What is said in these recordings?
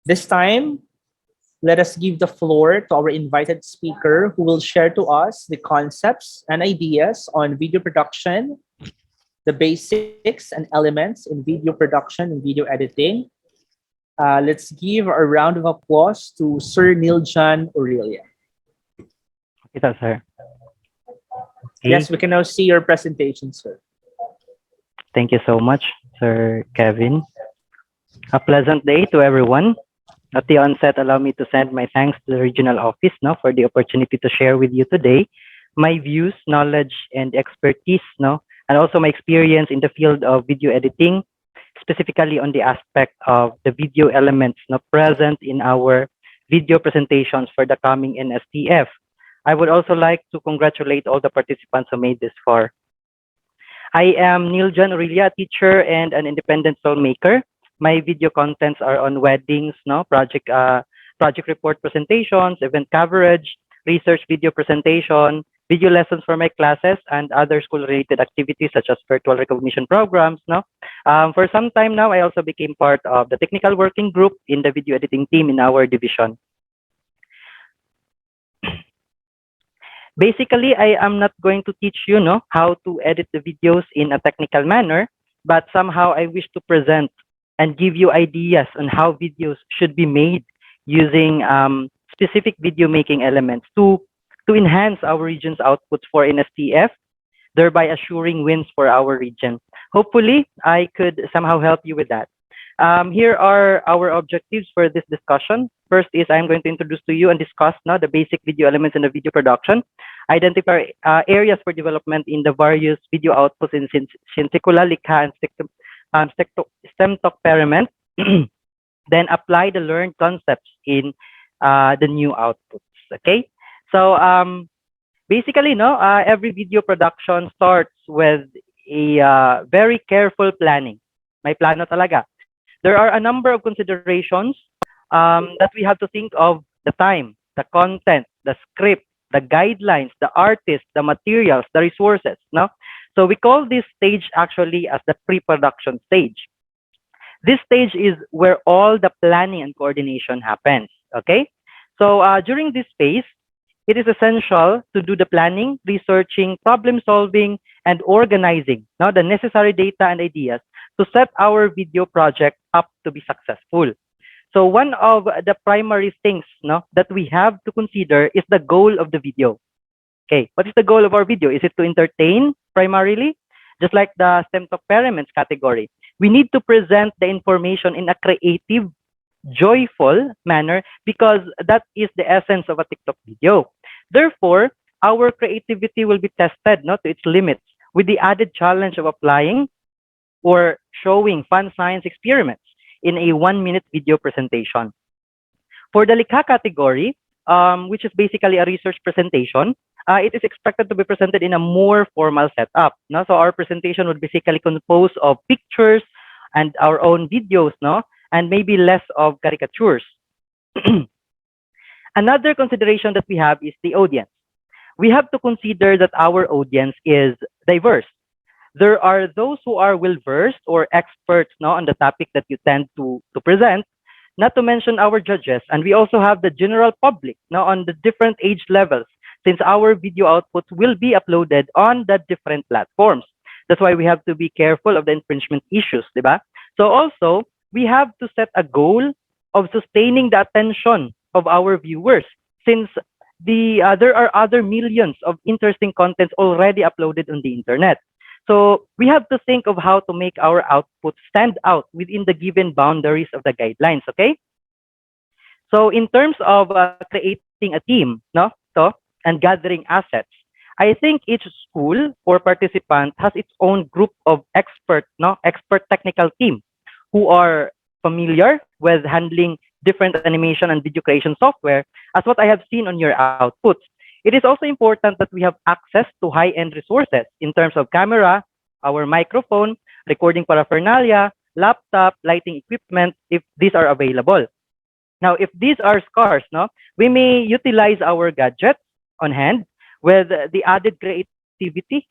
This time, let us give the floor to our invited speaker who will share to us the concepts and ideas on video production, the basics and elements in video production and video editing. Let's give a round of applause to Sir Niljan Aurelia. Ito, sir. Yes, Okay. we can now see your presentation, sir. Thank you so much, Sir Kevin. A pleasant day to everyone. At the onset, allow me to send my thanks to the regional office for the opportunity to share with you today my views, knowledge, and expertise, and also my experience in the field of video editing, specifically on the aspect of the video elements present in our video presentations for the coming NSTF. I would also like to congratulate all the participants who made this far. I am Niljan Aurelia, a teacher and an independent filmmaker. My video contents are on weddings, project report presentations, event coverage, research video presentation, video lessons for my classes, and other school-related activities such as virtual recognition programs. For some time now, I also became part of the technical working group in the video editing team in our division. Basically, I am not going to teach you, how to edit the videos in a technical manner, but somehow I wish to present and give you ideas on how videos should be made using specific video making elements to enhance our region's outputs for NSTF, thereby assuring wins for our region. Hopefully, I could somehow help you with that. Here are our objectives for this discussion. First is I'm going to introduce to you and discuss now the basic video elements in the video production, identify areas for development in the various video outputs in Synticula, Likha, and STEMTalk Periment, then apply the learned concepts in the new outputs. Okay, so basically, every video production starts with a very careful planning. May plano talaga. There are a number of considerations that we have to think of: the time, the content, the script, the guidelines, the artist, the materials, the resources. So we call this stage actually as the pre-production stage. This stage is where all the planning and coordination happens. Okay, so during this phase, it is essential to do the planning, researching, problem solving, and organizing the necessary data and ideas to set our video project up to be successful. So one of the primary things that we have to consider is the goal of the video. Okay, what is the goal of our video? Is it to entertain primarily? Just like the STEMTalk Periments category, we need to present the information in a creative, joyful manner because that is the essence of a TikTok video. Therefore, our creativity will be tested to its limits with the added challenge of applying or showing fun science experiments in a 1-minute video presentation. For the Likha category, which is basically a research presentation, it is expected to be presented in a more formal setup. So our presentation would basically compose of pictures and our own videos, and maybe less of caricatures. Another consideration that we have is the audience. We have to consider that our audience is diverse. There are those who are well-versed or experts on the topic that you tend to present, not to mention our judges. And we also have the general public on the different age levels, since our video outputs will be uploaded on the different platforms. That's why we have to be careful of the infringement issues, diba? So also, we have to set a goal of sustaining the attention of our viewers, since there are other millions of interesting contents already uploaded on the internet. So we have to think of how to make our output stand out within the given boundaries of the guidelines, okay? So in terms of creating a team, and gathering assets, I think each school or participant has its own group of expert technical team who are familiar with handling different animation and video creation software, as what I have seen on your outputs. It is also important that we have access to high-end resources in terms of camera, our microphone, recording paraphernalia, laptop, lighting equipment, if these are available. Now, if these are scarce, we may utilize our gadgets on hand with the added creativity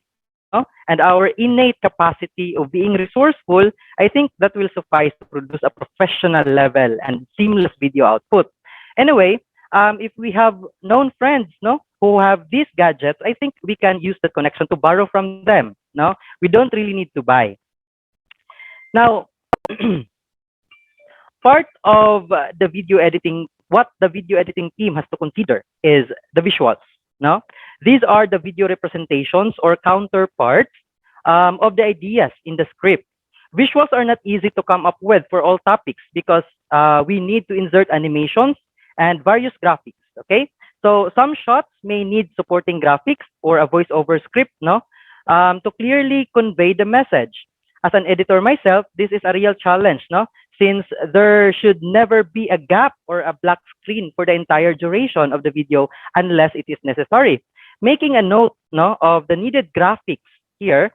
and our innate capacity of being resourceful, I think that will suffice to produce a professional level and seamless video output. Anyway, if we have known friends, no, who have these gadgets, I think we can use the connection to borrow from them. No, we don't really need to buy. Now, part of the video editing, what the video editing team has to consider is the visuals. No, these are the video representations or counterparts of the ideas in the script. Visuals are not easy to come up with for all topics because we need to insert animations and various graphics. Okay, so some shots may need supporting graphics or a voiceover script, no, to clearly convey the message. As an editor myself, this is a real challenge, no, since there should never be a gap or a black screen for the entire duration of the video unless it is necessary. Making a note, no, of the needed graphics here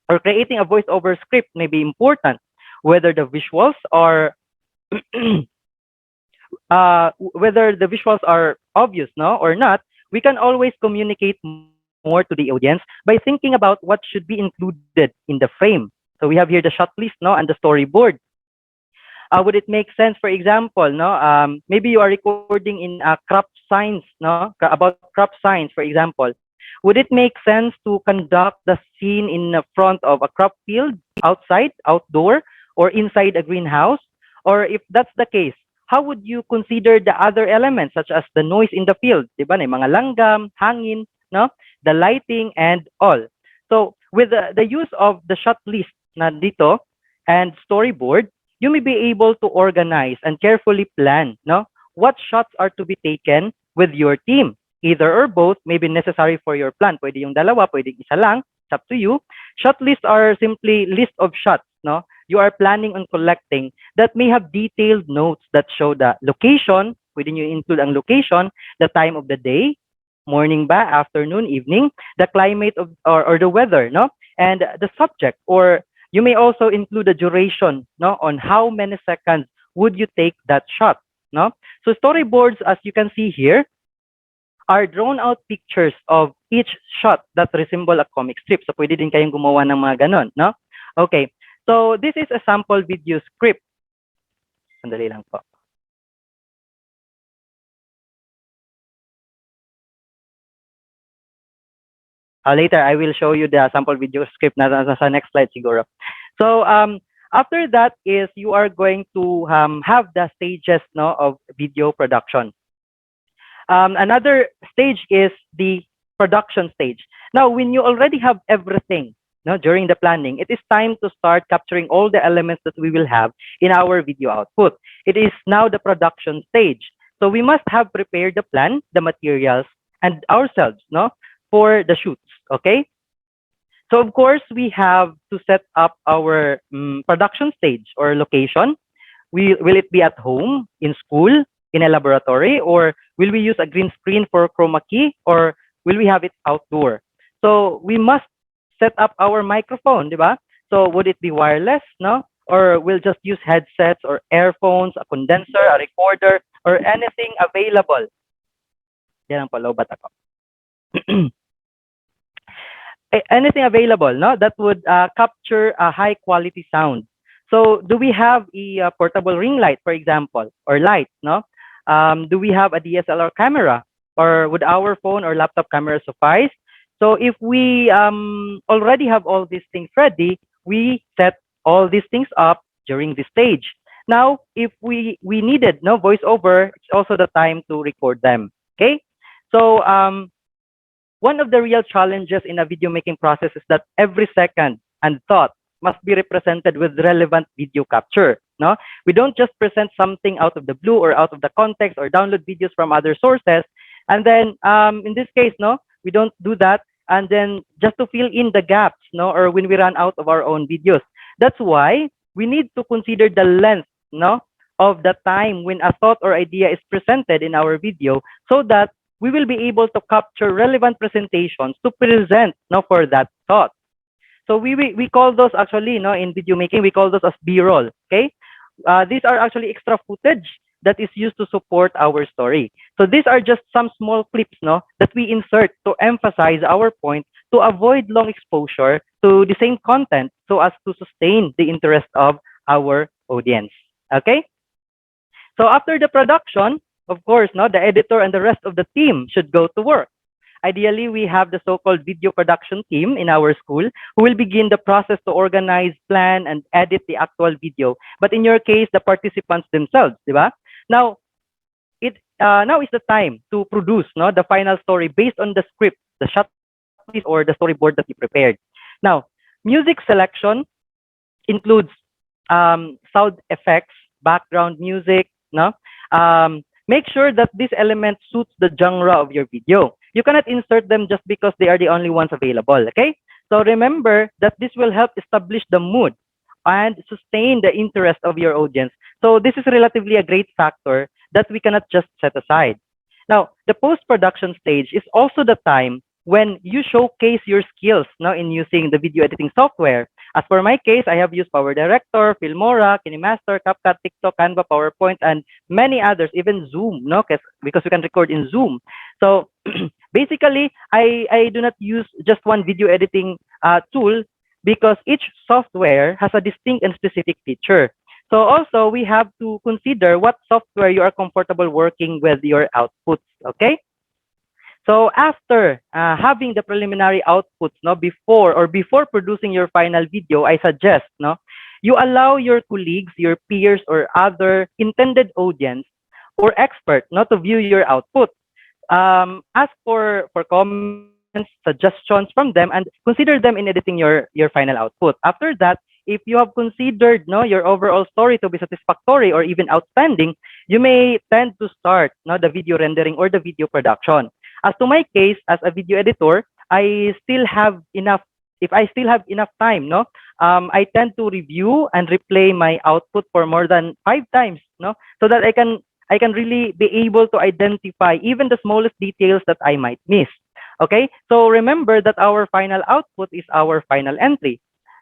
or creating a voiceover script may be important, whether the visuals are whether the visuals are obvious, no, or not. We can always communicate more to the audience by thinking about what should be included in the frame. So we have here the shot list, no, and the storyboard. Would it make sense, for example, no, maybe you are recording in crop science, no, about crop science, for example. Would it make sense to conduct the scene in the front of a crop field, outside, outdoor, or inside a greenhouse? Or if that's the case, how would you consider the other elements such as the noise in the field, di ba? May mga langgam, hangin, no, the lighting and all. So with the use of the shot list na dito and storyboard, you may be able to organize and carefully plan, no, what shots are to be taken with your team. Either or both may be necessary for your plan. Pwede yung dalawa, pwede isa lang. It's up to you. Shot lists are simply list of shots, no, you are planning on collecting that may have detailed notes that show the location. Pwede nyo include ang location, the time of the day, morning ba, afternoon, evening, the climate of or the weather, no, and the subject. Or you may also include the duration, no, on how many seconds would you take that shot, no. So storyboards, as you can see here, are drawn out pictures of each shot that resemble a comic strip. So pwede din kayong gumawa ng mga ganon, no? Okay. So this is a sample video script. Sandali lang po. Later, I will show you the sample video script na sa next slide siguro. So after that is you are going to have the stages, no, of video production. Another stage is the production stage. Now, when you already have everything, no, during the planning, it is time to start capturing all the elements that we will have in our video output. It is now the production stage. So we must have prepared the plan, the materials, and ourselves, no, for the shoots. Okay. So of course, we have to set up our production stage or location. Will it be at home, in school, in a laboratory, or will we use a green screen for chroma key, or will we have it outdoor? So we must set up our microphone, di ba? So would it be wireless, no? Or we'll just use headsets or earphones, a condenser, a recorder, or anything available. Yan ang palobat ako. Anything available, no? That would capture a high quality sound. So do we have a portable ring light, for example, or light, no? Do we have a DSLR camera, or would our phone or laptop camera suffice? So if we already have all these things ready, we set all these things up during this stage. Now, if we needed no voiceover, it's also the time to record them. Okay. So one of the real challenges in a video making process is that every second and thought must be represented with relevant video capture. No, we don't just present something out of the blue or out of the context or download videos from other sources. And then in this case, no, we don't do that. And then just to fill in the gaps, no, or when we run out of our own videos. That's why we need to consider the length, no, of the time when a thought or idea is presented in our video, so that we will be able to capture relevant presentations to present, no, for that thought. So we call those actually, no, in video making, we call those as B-roll. Okay, these are actually extra footage that is used to support our story. So these are just some small clips, no, that we insert to emphasize our point to avoid long exposure to the same content so as to sustain the interest of our audience. Okay? So after the production, of course, no, the editor and the rest of the team should go to work. Ideally, we have the so-called video production team in our school who will begin the process to organize, plan, and edit the actual video. But in your case, the participants themselves, di ba? Now, now is the time to produce no the final story based on the script, the shot list, or the storyboard that you prepared. Now, music selection includes sound effects, background music, no? Make sure that this element suits the genre of your video. You cannot insert them just because they are the only ones available, okay? So remember that this will help establish the mood and sustain the interest of your audience. So this is relatively a great factor that we cannot just set aside. Now, the post-production stage is also the time when you showcase your skills now in using the video editing software. As for my case, I have used Power Director, Filmora, KineMaster, CapCut, TikTok, Canva, PowerPoint, and many others, even Zoom, no, because we can record in Zoom. So basically, I do not use just one video editing tool because each software has a distinct and specific feature. So also, we have to consider what software you are comfortable working with your outputs, okay? So after having the preliminary outputs, no, before producing your final video, I suggest, no, you allow your colleagues, your peers, or other intended audience or expert, no, to view your output. Ask for comments, suggestions from them, and consider them in editing your final output. After that, if you have considered no your overall story to be satisfactory or even outstanding, you may tend to start no the video rendering or the video production. As to my case, as a video editor, I still have enough. If I still have enough time, no, I tend to review and replay my output for more than 5 times, no, so that I can really be able to identify even the smallest details that I might miss. Okay, so remember that our final output is our final entry.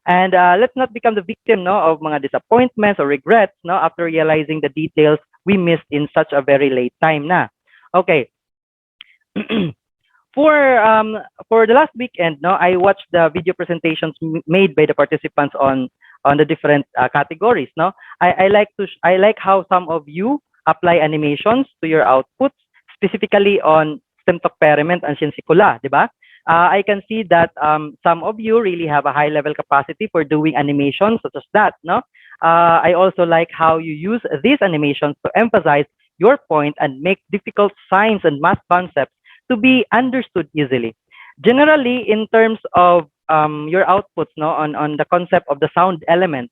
And let's not become the victim no, of mga disappointments or regrets no, after realizing the details we missed in such a very late time na. Okay. for for the last weekend, no, I watched the video presentations made by the participants on the different categories. No, I like how some of you apply animations to your outputs, specifically on stem talk periment and sinsikula, di ba? I can see that some of you really have a high level capacity for doing animations such as that. No, I also like how you use these animations to emphasize your point and make difficult science and math concepts to be understood easily. Generally, in terms of your outputs, no, on the concept of the sound element,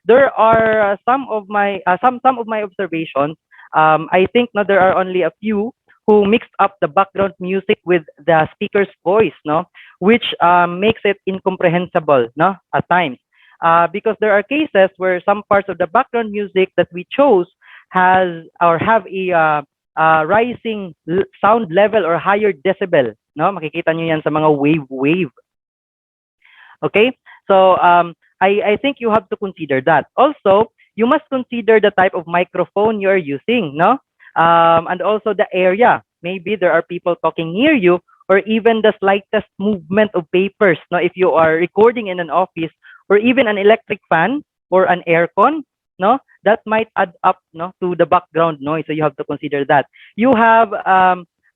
there are some of my observations. I think no, there are only a few who mixed up the background music with the speaker's voice, no, which makes it incomprehensible, no, at times. Because there are cases where some parts of the background music that we chose has or have a rising sound level or higher decibel, no? Makikita nyo yan sa mga wave. Okay? So, I think you have to consider that. Also, you must consider the type of microphone you're using, no? And also the area. Maybe there are people talking near you or even the slightest movement of papers, no? If you are recording in an office or even an electric fan or an aircon, no? That might add up no to the background noise, so you have to consider that. You have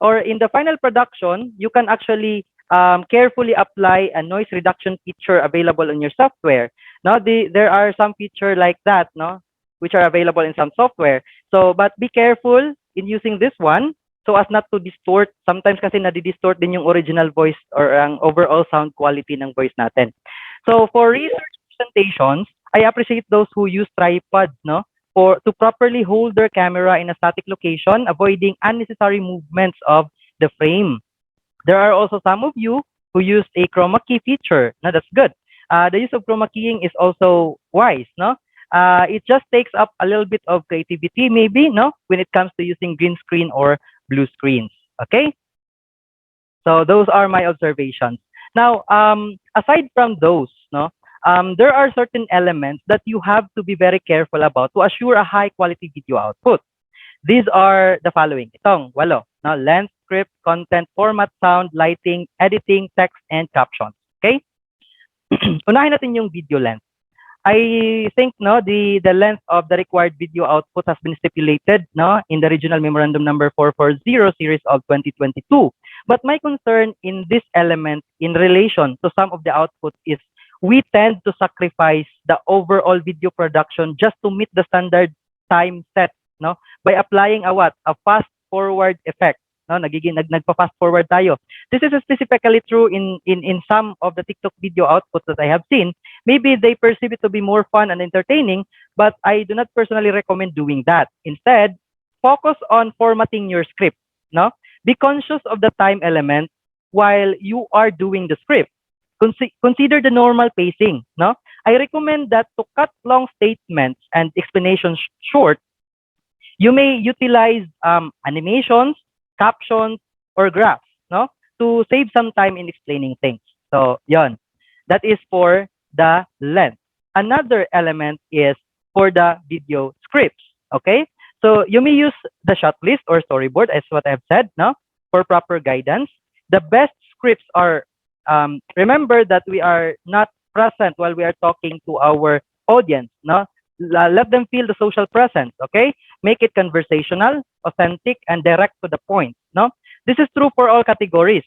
or in the final production you can actually carefully apply a noise reduction feature available in your software. Now there are some feature like that, no, which are available in some software. So but be careful in using this one so as not to distort. Sometimes kasi nadi-distort din yung original voice or ang overall sound quality ng voice natin. So for research presentations, I appreciate those who use tripods, no, for to properly hold their camera in a static location, avoiding unnecessary movements of the frame. There are also some of you who use a chroma key feature. Now that's good. The use of chroma keying is also wise, no? It just takes up a little bit of creativity, maybe, no, when it comes to using green screen or blue screens. Okay. So those are my observations. Now, aside from those, no, there are certain elements that you have to be very careful about to assure a high quality video output. These are the following. Itong walo, no? Length, script, content, format, sound, lighting, editing, text, and captions. Okay? Unahin natin yung video length. I think no the length of the required video output has been stipulated no in the regional memorandum number 440 series of 2022. But my concern in this element in relation to some of the output is we tend to sacrifice the overall video production just to meet the standard time set no by applying a what a fast forward effect no nagiging nagpa fast forward tayo. This is specifically true in some of the TikTok video outputs that I have seen. Maybe they perceive it to be more fun and entertaining, but I do not personally recommend doing that. Instead, focus on formatting your script. No, be conscious of the time element while you are doing the script. Consider the normal pacing. No, I recommend that to cut long statements and explanations short, you may utilize animations, captions, or graphs. No, to save some time in explaining things. So, yon. That is for the length. Another element is for the video scripts. Okay? So you may use the shot list or storyboard as what I've said, no? For proper guidance. The best scripts are remember that we are not present while we are talking to our audience, no? Let them feel the social presence, okay? Make it conversational, authentic, and direct to the point, no? This is true for all categories.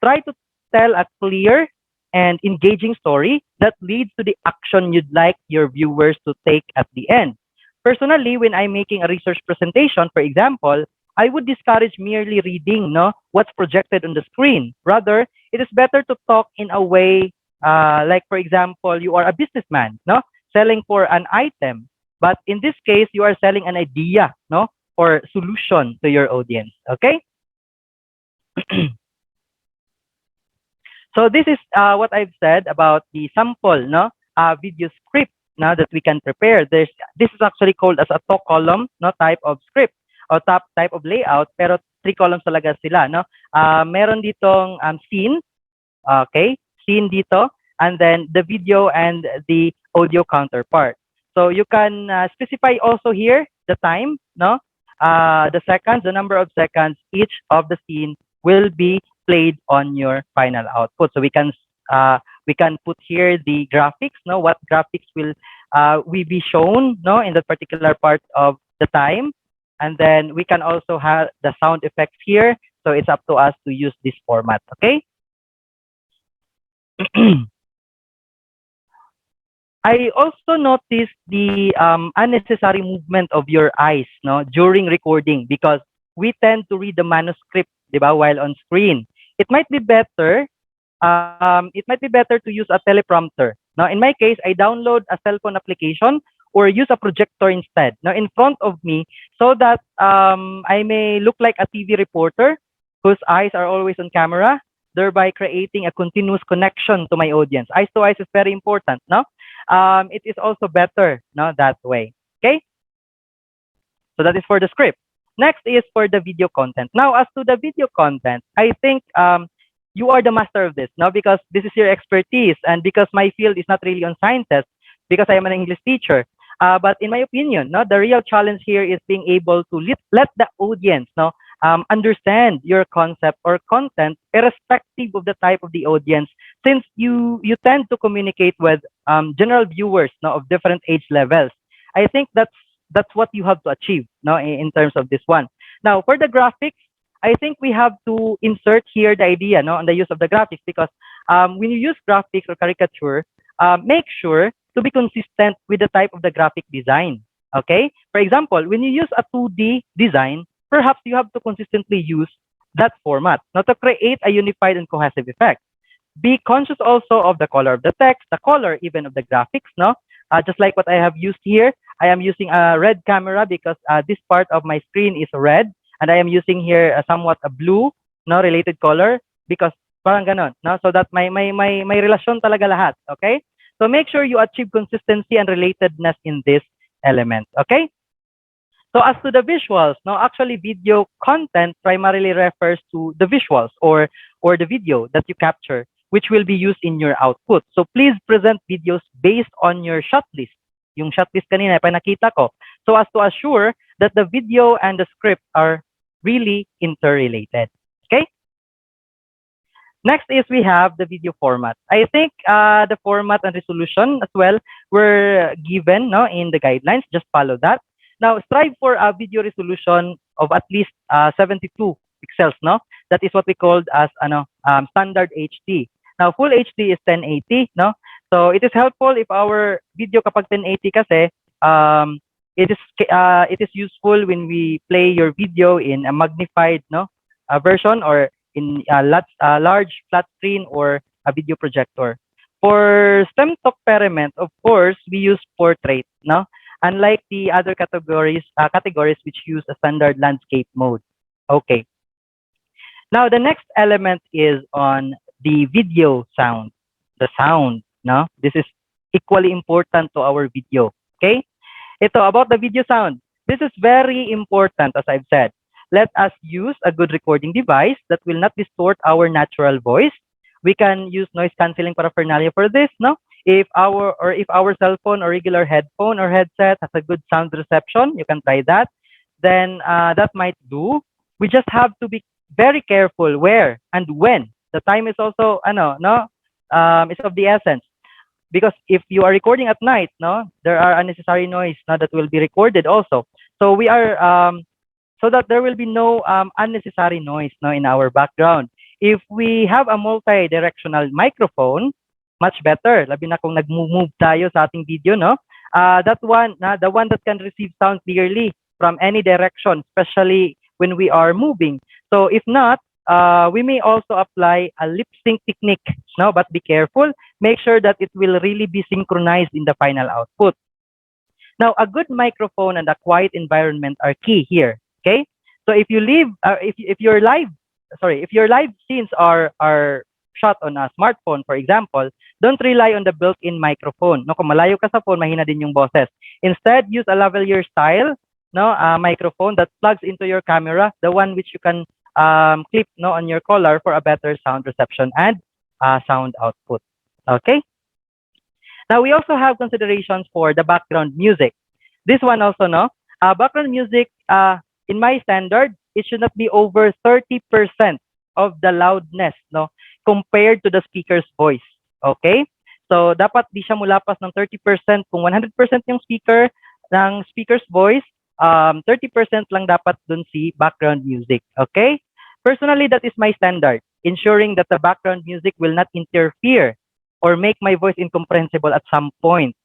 Try to tell a clear and engaging story that leads to the action you'd like your viewers to take at the end. Personally, when I'm making a research presentation, for example, I would discourage merely reading no, what's projected on the screen. Rather, it is better to talk in a way like, for example, you are a businessman, no, selling for an item. But in this case, you are selling an idea, no, or solution to your audience. Okay? So this is what I've said about the sample, no, video script, no, that we can prepare. This is actually called as a two column, no, type of script or type of layout, pero three columns talaga sila, no. Meron ditong scene, okay, scene dito, and then the video and the audio counterpart. So you can specify also here the time, no, the seconds, the number of seconds each of the scene will be played on your final output. So we can put here the graphics, no, what graphics will we be shown, no, in that particular part of the time, and then we can also have the sound effects here. So it's up to us to use this format. Okay. I also noticed the unnecessary movement of your eyes, no, during recording because we tend to read the manuscript, diba, while on screen. It might be better. It might be better to use a teleprompter. Now, in my case, I download a cell phone application or use a projector instead. Now, in front of me, so that I may look like a TV reporter whose eyes are always on camera, thereby creating a continuous connection to my audience. Eyes to eyes is very important. No, it is also better, no, that way. Okay. So that is for the script. Next is for the video content. Now, as to the video content, I think you are the master of this, no? Because this is your expertise, and because my field is not really on sciences, because I am an English teacher. But in my opinion, no, the real challenge here is being able to let the audience, no, understand your concept or content, irrespective of the type of the audience, since you tend to communicate with general viewers, no, of different age levels. I think that's what you have to achieve, no, in terms of this one. Now, for the graphics, I think we have to insert here the idea, no, on the use of the graphics, because when you use graphics or caricature, make sure to be consistent with the type of the graphic design. Okay? For example, when you use a 2D design, perhaps you have to consistently use that format, not to create a unified and cohesive effect. Be conscious also of the color of the text, the color even of the graphics, no? Just like what I have used here, I am using a red camera because this part of my screen is red, and I am using here somewhat a blue, no, related color, because parang ganon, no? So that may relasyon talaga lahat, okay? So make sure you achieve consistency and relatedness in this element, okay? So as to the visuals, no, actually video content primarily refers to the visuals or the video that you capture, which will be used in your output. So please present videos based on your shot list. Yung shot list kanina, pa nakita ko. so as to assure that the video and the script are really interrelated. Okay? Next is we have the video format. I think the format and resolution as well were given no, in the guidelines. Just follow that. Now, strive for a video resolution of at least 72 pixels. No, that is what we called as standard HD. Now, full HD is 1080. No, so it is helpful if our video kapag 1080 kasi it is useful when we play your video in a magnified version or in a large flat screen or a video projector. For STEM Talk Experiment, of course, we use portrait, no? Unlike the other categories which use a standard landscape mode. Okay. Now, the next element is on the video sound. The sound, no? This is equally important to our video, okay? Ito, about the video sound. This is very important, as I've said. Let us use a good recording device that will not distort our natural voice. We can use noise cancelling paraphernalia for this, no? If our cell phone or regular headphone or headset has a good sound reception, you can try that. Then that might do. We just have to be very careful where and when. The time is also is of the essence. Because if you are recording at night, no, there are unnecessary noise that will be recorded also. So we are so that there will be no unnecessary noise in our background. If we have a multi-directional microphone, much better. Labi na kung nag-move tayo sa ating video, no? That one, the one that can receive sound clearly from any direction, especially when we are moving. So if not, we may also apply a lip sync technique, no? But be careful. Make sure that it will really be synchronized in the final output. Now, a good microphone and a quiet environment are key here. Okay, so if you live, if your live scenes are shot on a smartphone, for example, don't rely on the built-in microphone. No, kung malayo ka sa phone, mahina din yung boses. Instead, use a lavalier style, microphone that plugs into your camera, the one which you can clip, on your collar for a better sound reception and sound output. Okay. Now we also have considerations for the background music. This one also, background music. In my standard, it should not be over 30% of the loudness, compared to the speaker's voice. Okay? So, dapat di siya mulapas ng 30%. Kung 100% yung speaker's voice, 30% lang dapat dun si background music. Okay? Personally, that is my standard, ensuring that the background music will not interfere or make my voice incomprehensible at some point.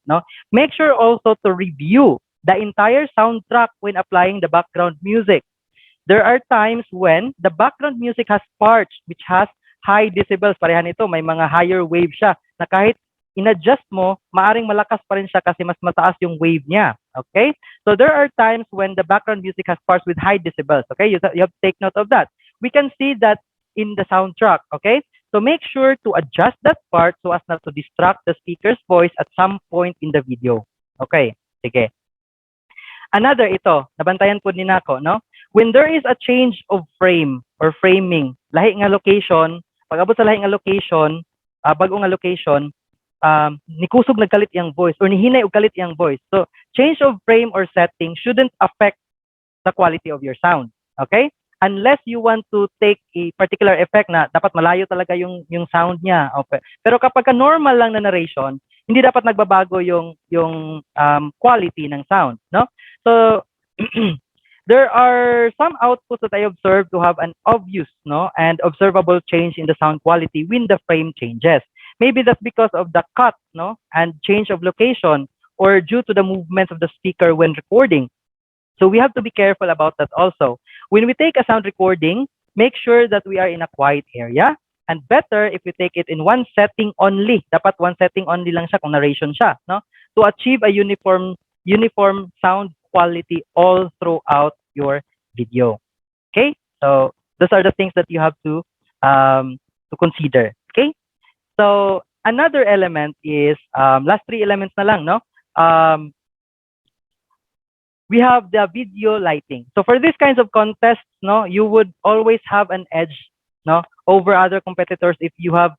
Make sure also to review the entire soundtrack when applying the background music. There are times when the background music has parts which has high decibels. Pareha nito, may mga higher wave siya na kahit in-adjust mo, maaring malakas pa rin siya kasi mas mataas yung wave niya. Okay? So there are times when the background music has parts with high decibels. Okay? You have to take note of that. We can see that in the soundtrack. Okay? So make sure to adjust that part so as not to distract the speaker's voice at some point in the video. Okay? Sige. Another ito, nabantayan po din ako, when there is a change of frame or framing, lahi nga location, pag abot sa lahi nga location, bago nga location, nikusog nagkalit yung voice or nihinay og kalit yung voice. So, change of frame or setting shouldn't affect the quality of your sound. Okay? Unless you want to take a particular effect na dapat malayo talaga yung sound niya. Okay. Pero kapag ka normal lang na narration, hindi dapat nagbabago yung quality ng sound, So, there are some outputs that I observed to have an obvious, and observable change in the sound quality when the frame changes. Maybe that's because of the cut, and change of location, or due to the movements of the speaker when recording. So we have to be careful about that also. When we take a sound recording, make sure that we are in a quiet area, and better if we take it in one setting only. Dapat one setting only lang siya kung narration siya, to achieve a uniform sound quality all throughout your video. Okay? So those are the things that you have to consider. Okay? So another element is last three elements na lang, we have the video lighting. So for these kinds of contests, you would always have an edge, over other competitors if you have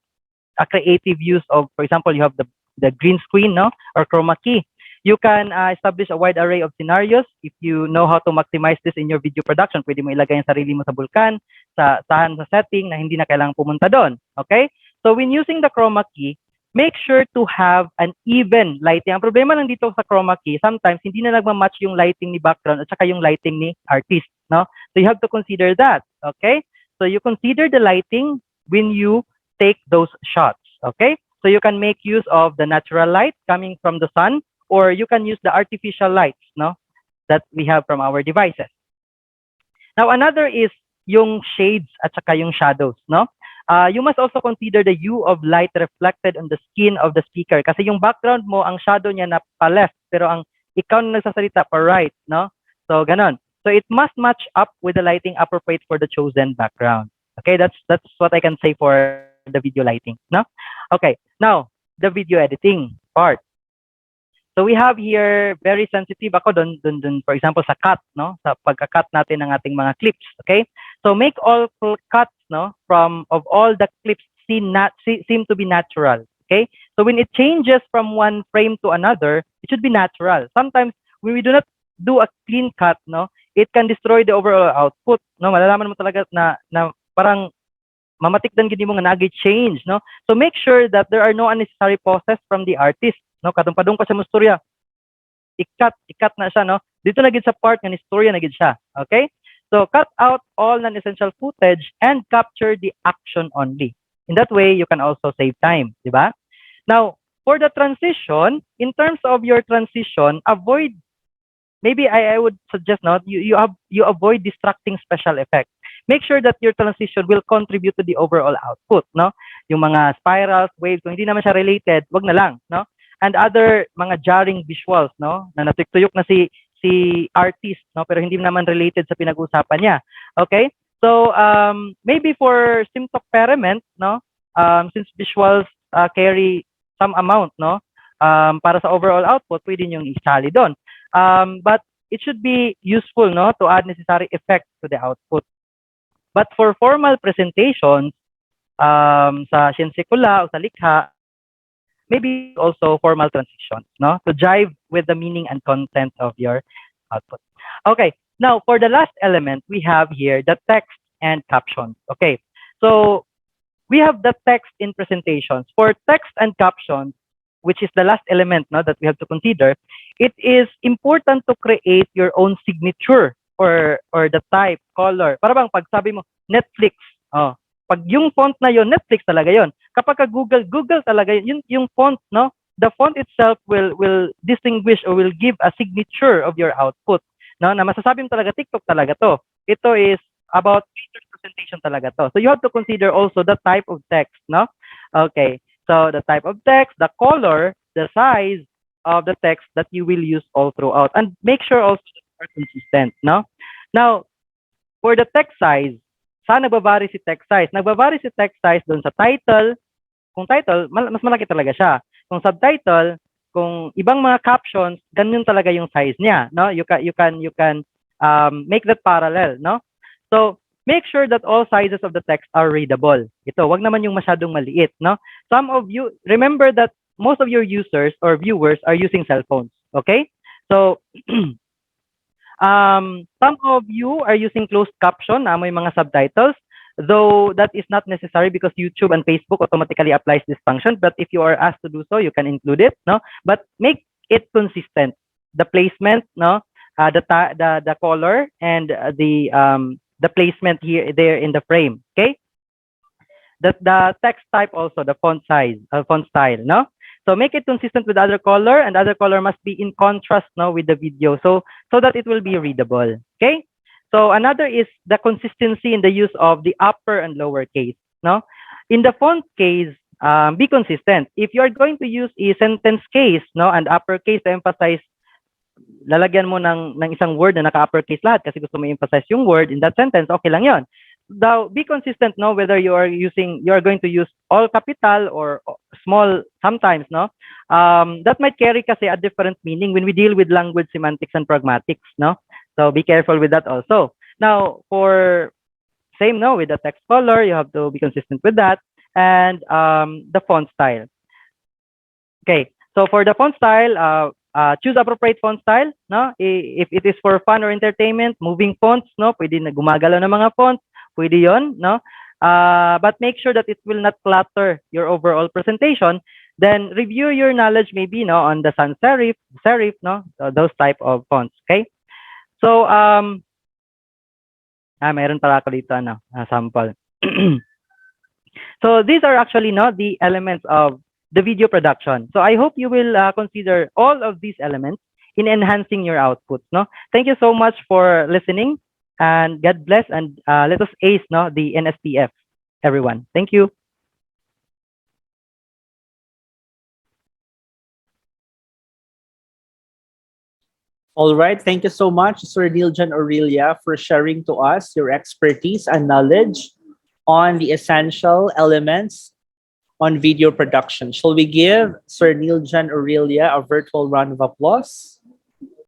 a creative use of, for example, you have the green screen, or chroma key. You can establish a wide array of scenarios if you know how to maximize this in your video production. Pwede mo ilagay ang sarili mo sa bulkan, sa setting na hindi na kailangang pumunta doon. Okay? So when using the chroma key, make sure to have an even lighting. Ang problema lang dito sa chroma key, sometimes hindi na nagmamatch yung lighting ni background at saka yung lighting ni artist, no? So you have to consider that, okay? So you consider the lighting when you take those shots, okay? So you can make use of the natural light coming from the sun, or you can use the artificial lights, no? That we have from our devices. Now, another is yung shades at saka yung shadows, no? You must also consider the hue of light reflected on the skin of the speaker. Kasi yung background mo, ang shadow niya na pa-left, pero ang ikaw na nagsasalita pa-right, no? So, ganon. So, it must match up with the lighting appropriate for the chosen background. Okay, that's what I can say for the video lighting, no? Okay, now, the video editing part. So we have here very sensitive ako dun for example sa cut, no, sa pagka-cut natin ng ating mga clips, okay? So make all cuts, no, of all the clips seem to be natural, okay? So when it changes from one frame to another, it should be natural. Sometimes when we do not do a clean cut, no, it can destroy the overall output, no? Malalaman mo talaga na parang mamatikdan gid mo nga nag-change, no? So make sure that there are no unnecessary pauses from the artist, no? Kadong-padong pa sa mustorya. Ikat na siya, no? Dito na gid sa part nga ni storya na gid siya, okay? So cut out all non-essential footage and capture the action only. In that way, you can also save time, di ba? Now, for the transition, in terms of your transition, avoid, maybe I would suggest, no, you avoid distracting special effects. Make sure that your transition will contribute to the overall output, no? Yung mga spirals, waves, kung hindi naman siya related, wag na lang, no? And other mga jarring visuals, no? Na natuyok na si artist, no? Pero hindi naman related sa pinag-uusapan niya. Okay? So, maybe for symptoperiment, no? Since visuals carry some amount, no? Para sa overall output, pwede niyong isali doon. But it should be useful, no? To add necessary effects to the output. But for formal presentations, sa syensikula o sa likha, maybe also formal transitions, no? To jive with the meaning and content of your output. Okay, now for the last element, we have here the text and captions. Okay, so we have the text in presentations. For text and captions, which is the last element, no, that we have to consider, it is important to create your own signature or the type, color. Para bang pag sabi mo, Netflix, oh, pag yung font na yon, Netflix talaga yon. Kapag ka Google talaga yun, yung font, no? The font itself will distinguish or will give a signature of your output, no? Na masasabi mo talaga TikTok talaga to. Ito is about feature presentation talaga to. So you have to consider also the type of text, no? Okay. So the type of text, the color, the size of the text that you will use all throughout, and make sure also that you are consistent, no? Now, for the text size, saan nagbabari si text size? Nagbabari si text size doon sa title. Kung title, mas malaki talaga siya. Kung subtitle, kung ibang mga captions, ganyan talaga yung size niya, no? You can make that parallel, no? So, make sure that all sizes of the text are readable. Ito, wag naman yung masyadong maliit, no? Some of you, remember that most of your users or viewers are using cell phones, okay? So, some of you are using closed caption na may mga subtitles, though that is not necessary because YouTube and Facebook automatically applies this function. But if you are asked to do so, you can include it, no? But make it consistent. The placement, no? The color and the placement here there in the frame, okay? The text type also, the font size, font style, no? So make it consistent with other color, and other color must be in contrast, no, with the video, so that it will be readable. Okay. So another is the consistency in the use of the upper and lower case, no. In the font case, be consistent. If you are going to use a sentence case, no, and uppercase to emphasize, lalagyan mo ng isang word na naka-uppercase lahat kasi gusto mo emphasize yung word in that sentence, okay lang yon. Now, be consistent, no, whether you are going to use all capital or small sometimes, no. That might carry kasi a different meaning when we deal with language semantics and pragmatics, no. So be careful with that also. Now, for same, no, with the text color, you have to be consistent with that, and the font style. Okay, so for the font style, choose appropriate font style, no? If it is for fun or entertainment, moving fonts, no? Pwede na gumagalaw ng mga fonts, pwede yon, no? But make sure that it will not clutter your overall presentation. Then review your knowledge maybe, no, on the sans serif, no? Those type of fonts, okay? So, mayroon pala ako dito, ano, sample. So these are actually, no, the elements of the video production. So I hope you will consider all of these elements in enhancing your output. No, thank you so much for listening, and God bless, and let us ace, no, the NSTF, everyone. Thank you. All right. Thank you so much, Sir Niljan Aurelia, for sharing to us your expertise and knowledge on the essential elements on video production. Shall we give Sir Niljan Aurelia a virtual round of applause?